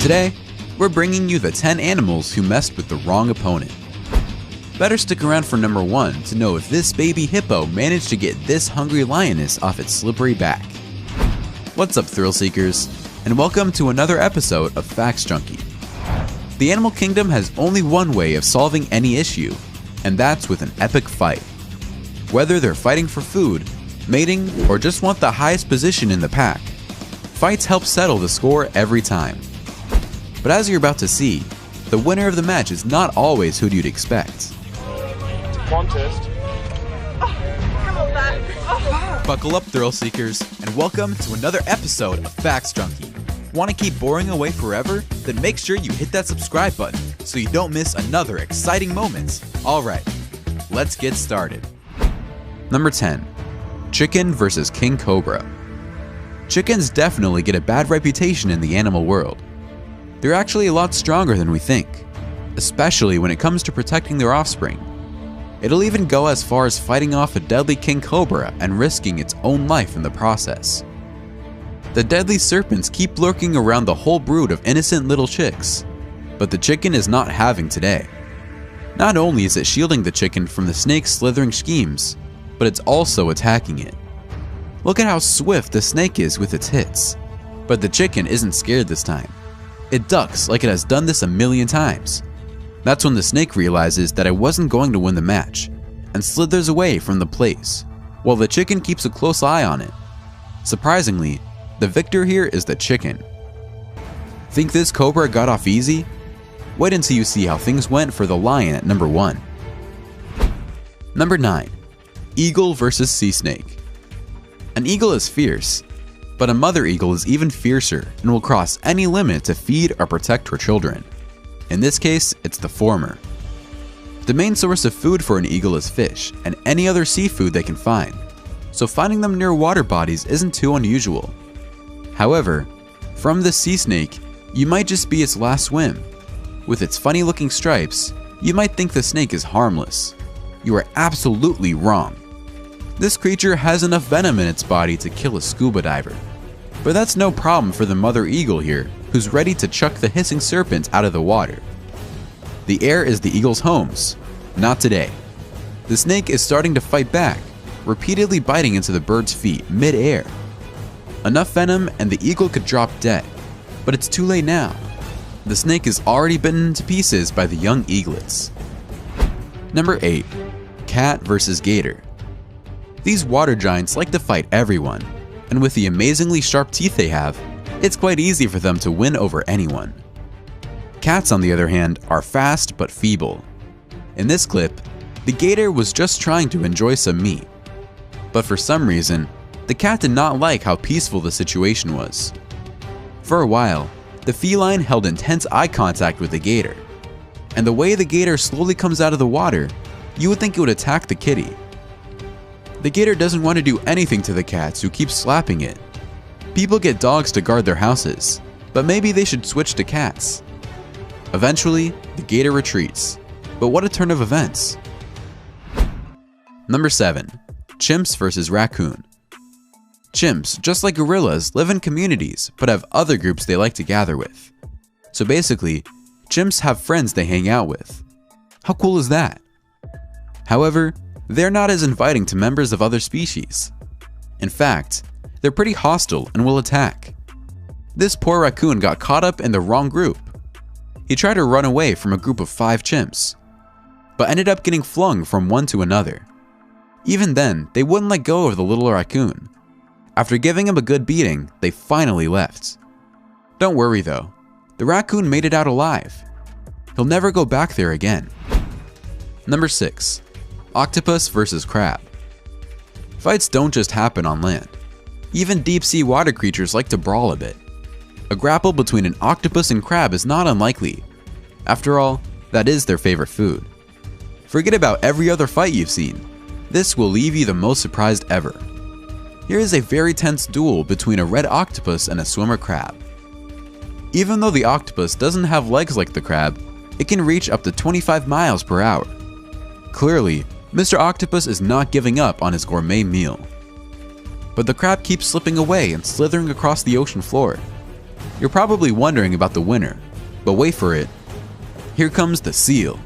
Today, we're bringing you the 10 animals who messed with the wrong opponent. Better stick around for number 1 to know if this baby hippo managed to get this hungry lioness off its slippery back. What's up, thrill seekers, and welcome to another episode of Facts Junkie. The animal kingdom has only one way of solving any issue, and that's with an epic fight. Whether they're fighting for food, mating, or just want the highest position in the pack, fights help settle the score every time. But as you're about to see, the winner of the match is not always who you'd expect. Contest. Buckle up, thrill seekers, and welcome to another episode of Facts Junkie. Want to keep boring away forever? Then make sure you hit that subscribe button so you don't miss another exciting moment. Alright, let's get started. Number 10. Chicken versus King Cobra. Chickens definitely get a bad reputation in the animal world. They're actually a lot stronger than we think, especially when it comes to protecting their offspring. It'll even go as far as fighting off a deadly king cobra and risking its own life in the process. The deadly serpents keep lurking around the whole brood of innocent little chicks, but the chicken is not having today. Not only is it shielding the chicken from the snake's slithering schemes, but it's also attacking it. Look at how swift the snake is with its hits, but the chicken isn't scared this time. It ducks like it has done this a million times. That's when the snake realizes that it wasn't going to win the match and slithers away from the place, while the chicken keeps a close eye on it. Surprisingly, the victor here is the chicken. Think this cobra got off easy? Wait until you see how things went for the lion at number 1. Number 9. Eagle versus sea snake. An eagle is fierce, but a mother eagle is even fiercer and will cross any limit to feed or protect her children. In this case, it's the former. The main source of food for an eagle is fish and any other seafood they can find, so finding them near water bodies isn't too unusual. However, from the sea snake, you might just be its last swim. With its funny looking stripes, you might think the snake is harmless. You are absolutely wrong. This creature has enough venom in its body to kill a scuba diver. But that's no problem for the mother eagle here, who's ready to chuck the hissing serpent out of the water. The air is the eagle's homes. Not today. The snake is starting to fight back, repeatedly biting into the bird's feet mid-air. Enough venom and the eagle could drop dead, but it's too late now. The snake is already bitten into pieces by the young eaglets. Number 8. Cat versus gator. These water giants like to fight everyone, and with the amazingly sharp teeth they have, it's quite easy for them to win over anyone. Cats, on the other hand, are fast but feeble. In this clip, the gator was just trying to enjoy some meat. But for some reason, the cat did not like how peaceful the situation was. For a while, the feline held intense eye contact with the gator, and the way the gator slowly comes out of the water, you would think it would attack the kitty. The gator doesn't want to do anything to the cats who keep slapping it. People get dogs to guard their houses, but maybe they should switch to cats. Eventually, the gator retreats, but what a turn of events. Number 7. Chimps versus raccoon. Chimps, just like gorillas, live in communities, but have other groups they like to gather with. So basically, chimps have friends they hang out with. How cool is that? However, they're not as inviting to members of other species. In fact, they're pretty hostile and will attack. This poor raccoon got caught up in the wrong group. He tried to run away from a group of 5 chimps, but ended up getting flung from one to another. Even then, they wouldn't let go of the little raccoon. After giving him a good beating, they finally left. Don't worry though, the raccoon made it out alive. He'll never go back there again. Number 6. Octopus versus crab. Fights don't just happen on land. Even deep-sea water creatures like to brawl a bit. A grapple between an octopus and crab is not unlikely. After all, that is their favorite food. Forget about every other fight you've seen. This will leave you the most surprised ever. Here is a very tense duel between a red octopus and a swimmer crab. Even though the octopus doesn't have legs like the crab, it can reach up to 25 miles per hour. Clearly, Mr. Octopus is not giving up on his gourmet meal. But the crab keeps slipping away and slithering across the ocean floor. You're probably wondering about the winner, but wait for it. Here comes the seal.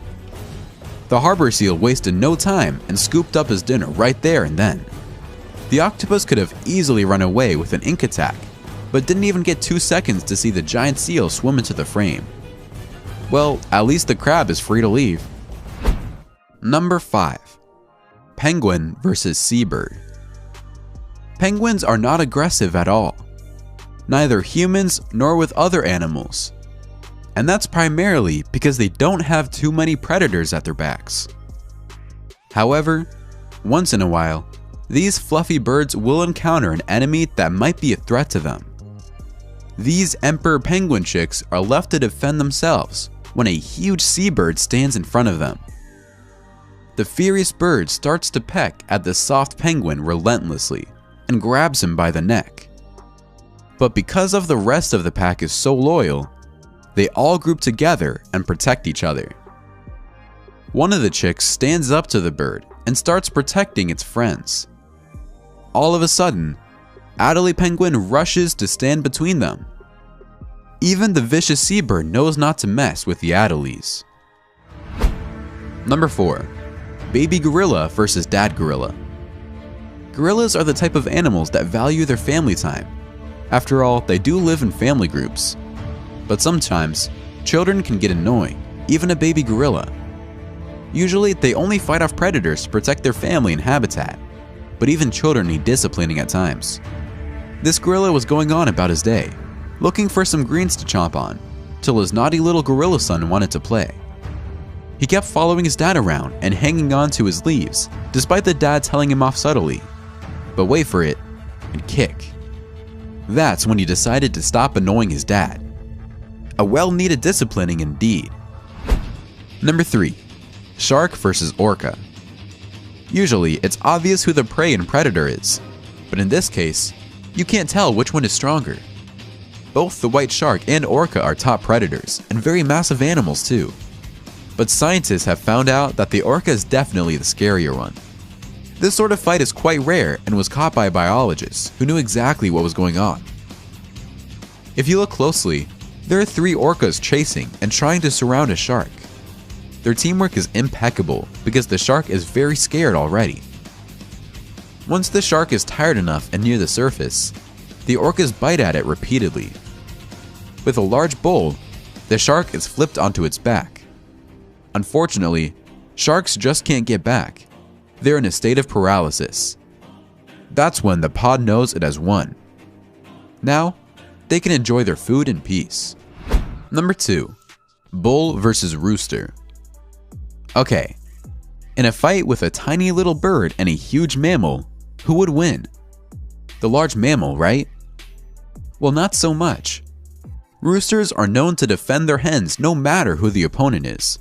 The harbor seal wasted no time and scooped up his dinner right there and then. The octopus could have easily run away with an ink attack, but didn't even get 2 seconds to see the giant seal swim into the frame. Well, at least the crab is free to leave. Number 5. Penguin versus seabird. Penguins are not aggressive at all, neither humans nor with other animals. And that's primarily because they don't have too many predators at their backs. However, once in a while, these fluffy birds will encounter an enemy that might be a threat to them. These emperor penguin chicks are left to defend themselves when a huge seabird stands in front of them. The furious bird starts to peck at the soft penguin relentlessly and grabs him by the neck. But because of the rest of the pack is so loyal, they all group together and protect each other. One of the chicks stands up to the bird and starts protecting its friends. All of a sudden, Adelie Penguin rushes to stand between them. Even the vicious seabird knows not to mess with the Adelies. Number 4. Baby gorilla versus dad gorilla. Gorillas are the type of animals that value their family time. After all, they do live in family groups. But sometimes, children can get annoying, even a baby gorilla. Usually, they only fight off predators to protect their family and habitat, but even children need disciplining at times. This gorilla was going on about his day, looking for some greens to chomp on, till his naughty little gorilla son wanted to play. He kept following his dad around and hanging on to his leaves, despite the dad telling him off subtly. But wait for it, and kick. That's when he decided to stop annoying his dad. A well-needed disciplining indeed. Number 3. Shark versus orca. Usually, it's obvious who the prey and predator is, but in this case, you can't tell which one is stronger. Both the white shark and orca are top predators, and very massive animals too. But scientists have found out that the orca is definitely the scarier one. This sort of fight is quite rare and was caught by biologists who knew exactly what was going on. If you look closely, there are 3 orcas chasing and trying to surround a shark. Their teamwork is impeccable because the shark is very scared already. Once the shark is tired enough and near the surface, the orcas bite at it repeatedly. With a large bowl, the shark is flipped onto its back. Unfortunately, sharks just can't get back. They're in a state of paralysis. That's when the pod knows it has won. Now, they can enjoy their food in peace. Number 2. Bull versus rooster. Okay, in a fight with a tiny little bird and a huge mammal, who would win? The large mammal, right? Well, not so much. Roosters are known to defend their hens no matter who the opponent is.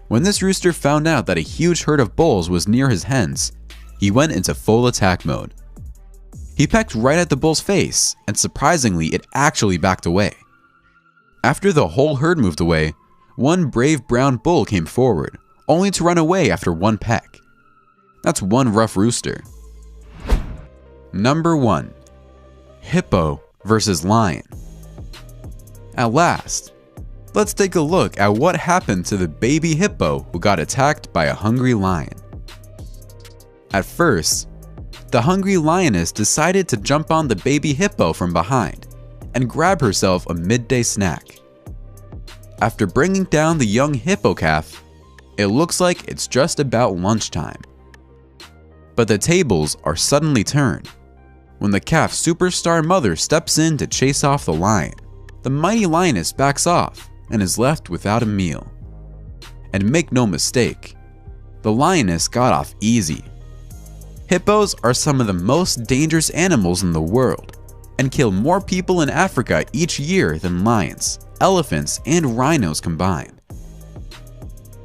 When this rooster found out that a huge herd of bulls was near his hens, he went into full attack mode. He pecked right at the bull's face, and surprisingly, it actually backed away. After the whole herd moved away, one brave brown bull came forward, only to run away after one peck. That's one rough rooster. Number 1. Hippo versus lion. At last, let's take a look at what happened to the baby hippo who got attacked by a hungry lion. At first, the hungry lioness decided to jump on the baby hippo from behind and grab herself a midday snack. After bringing down the young hippo calf, it looks like it's just about lunchtime. But the tables are suddenly turned when the calf's superstar mother steps in to chase off the lion. The mighty lioness backs off and is left without a meal. And make no mistake, the lioness got off easy. Hippos are some of the most dangerous animals in the world and kill more people in Africa each year than lions, elephants, and rhinos combined.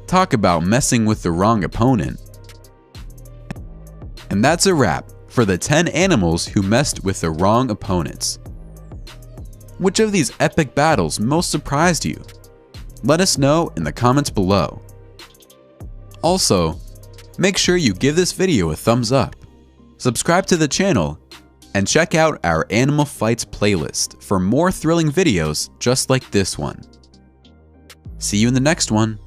Talk about messing with the wrong opponent. And that's a wrap for the 10 animals who messed with the wrong opponents. Which of these epic battles most surprised you? Let us know in the comments below. Also, make sure you give this video a thumbs up, subscribe to the channel, And check out our Animal Fights playlist for more thrilling videos just like this one. See you in the next one.